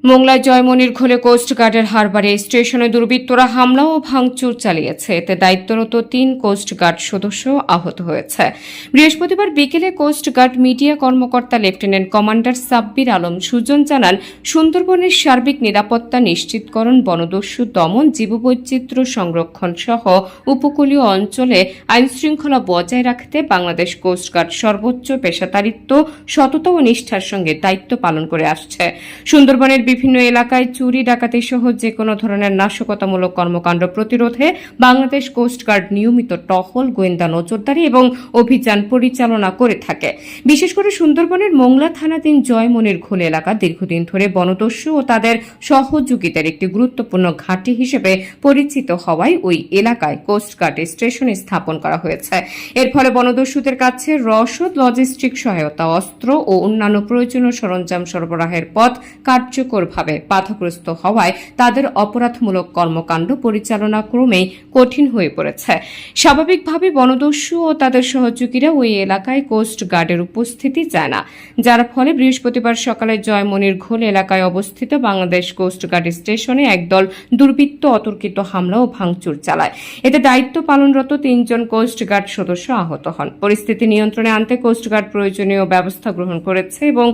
মোংলায় জয়মনির খোলে কোস্টগার্ডের হারবারে স্টেশনে দুর্বৃত্তরা হামলা ও ভাঙচুর চালিয়েছে। এতে দায়িত্বরত ৩ কোস্টগার্ড সদস্য আহত হয়েছে। বৃহস্পতিবার বিকেলে কোস্টগার্ড মিডিয়া কর্মকর্তা লেফটেন্যান্ট কমান্ডার সাব্বির আলম সুজন জানান, সুন্দরবনের সার্বিক নিরাপত্তা নিশ্চিতকরণ, বনদস্যু দমন, জীববৈচিত্র্য সংরক্ষণ সহ উপকূলীয় অঞ্চলে আইনশৃঙ্খলা বজায় রাখতে বাংলাদেশ কোস্টগার্ড সর্বোচ্চ পেশাদারিত্ব, সততা ও নিষ্ঠার সঙ্গে দায়িত্ব পালন করে আসছে। সুন্দরবনের বিভিন্ন এলাকায় চুরি, ডাকাতি সহ যে কোনো ধরনের নাশকতামূলক কর্মকাণ্ড প্রতিরোধে বাংলাদেশ কোস্টগার্ড নিয়মিত টহল, গোয়েন্দা নজরদারি এবং অভিযান পরিচালনা করে থাকে। বিশেষ করে সুন্দরবনের মোংলা থানাধীন জয়মনির খোল এলাকা দীর্ঘদিন ধরে বনদস্যু ও তাদের সহযোগিতার একটি গুরুত্বপূর্ণ ঘাঁটি হিসেবে পরিচিত হওয়ায় ওই এলাকায় কোস্টগার্ড স্টেশন স্থাপন করা হয়েছে। এর ফলে বনদস্যুদের কাছে রসদ, লজিস্টিক সহায়তা, অস্ত্র ও অন্যান্য প্রয়োজনীয় সরঞ্জাম সরবরাহের পথ কার্যকরভাবে বাধাগ্রস্ত হওয়ায় তাদের অপরাধমূলক কর্মকাণ্ড পরিচালনা ক্রমেই কঠিন হয়ে পড়েছে। স্বাভাবিকভাবে বনদস্যু ও তাদের সহযোগীরা ওই এলাকায় কোস্ট গার্ডের উপস্থিতি চায় না, যার ফলে বৃহস্পতিবার সকালে জয়মনির ঘোল এলাকায় অবস্থিত বাংলাদেশ কোস্ট গার্ড স্টেশনে একদল দুর্বৃত্ত অতর্কিত হামলা ও ভাঙচুর চালায়। এতে দায়িত্ব পালনরত ৩ জন কোস্ট গার্ড সদস্য আহত হন। পরিস্থিতি নিয়ন্ত্রণে আনতে কোস্ট গার্ড প্রয়োজনীয় ব্যবস্থা গ্রহণ করেছে এবং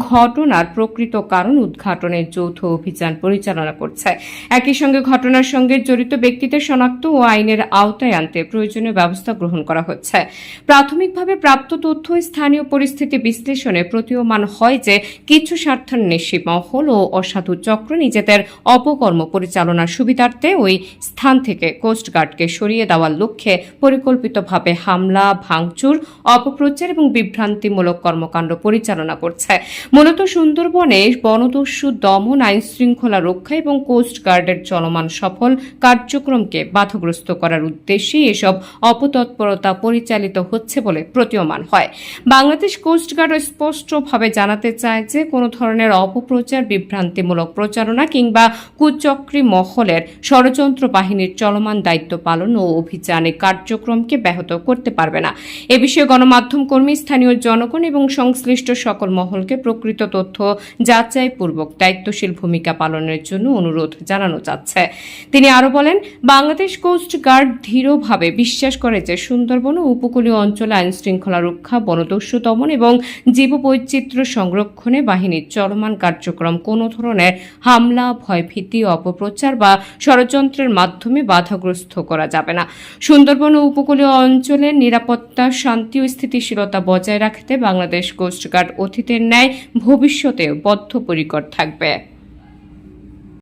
ঘটনার প্রকৃত কারণ উদ্ঘাটনের যৌথ অভিযান পরিচালনা করছে। একই সঙ্গে ঘটনার সঙ্গে জড়িত ব্যক্তিদের শনাক্ত ও আইনের আওতায় আনতে প্রয়োজনীয় ব্যবস্থা গ্রহণ করা হচ্ছে। প্রাথমিকভাবে প্রাপ্ত তথ্য স্থানীয় পরিস্থিতি বিশ্লেষণে প্রতীয়মান হয় যে কিছু স্বার্থান্বেষী মহল ও অসাধু চক্র নিজেদের অপকর্ম পরিচালনার সুবিধার্থে ওই স্থান থেকে কোস্টগার্ডকে সরিয়ে দেওয়ার লক্ষ্যে পরিকল্পিতভাবে হামলা, ভাঙচুর, অপপ্রচার এবং বিভ্রান্তিমূলক কর্মকাণ্ড পরিচালনা করছে। মূলত সুন্দরবনে বনদস্যু দমন, আইনশৃঙ্খলা রক্ষা এবং কোস্টগার্ডের চলমান সফল কার্যক্রমকে বাধাগ্রস্ত করার উদ্দেশ্যে এসব অপতৎপরতা পরিচালিত হচ্ছে বলে প্রতীয়মান হয়। বাংলাদেশ কোস্টগার্ড স্পষ্টভাবে জানাতে চায় যে কোনো ধরনের অপপ্রচার, বিভ্রান্তিমূলক প্রচারণা কিংবা কুচক্রী মহলের ষড়যন্ত্র বাহিনীর চলমান দায়িত্ব পালন ও অভিযানে কার্যক্রমকে ব্যাহত করতে পারবে না। এ বিষয়ে গণমাধ্যম কর্মী, স্থানীয় জনগণ এবং সংশ্লিষ্ট সকল মহলকে প্রকৃত তথ্য যাচাইপূর্বক দায়িত্বশীল ভূমিকা পালনের জন্য অনুরোধ জানানো যাচ্ছে। তিনি আরও বলেন, বাংলাদেশ কোস্ট গার্ড দৃঢ়ভাবে বিশ্বাস করে যে সুন্দরবন ও উপকূলীয় অঞ্চলে আইনশৃঙ্খলা রক্ষা, বনদস্যু দমন এবং জীববৈচিত্র্য সংরক্ষণে বাহিনীর চলমান কার্যক্রম কোনো ধরনের হামলা, ভয়ভীতি, অপপ্রচার বা ষড়যন্ত্রের মাধ্যমে বাধাগ্রস্ত করা যাবে না। সুন্দরবন ও উপকূলীয় অঞ্চলের নিরাপত্তা, শান্তি ও স্থিতিশীলতা বজায় রাখতে বাংলাদেশ কোস্ট গার্ড অতীতের ন্যায় ভবিষ্যতেও বদ্ধপরিকর থাকবে।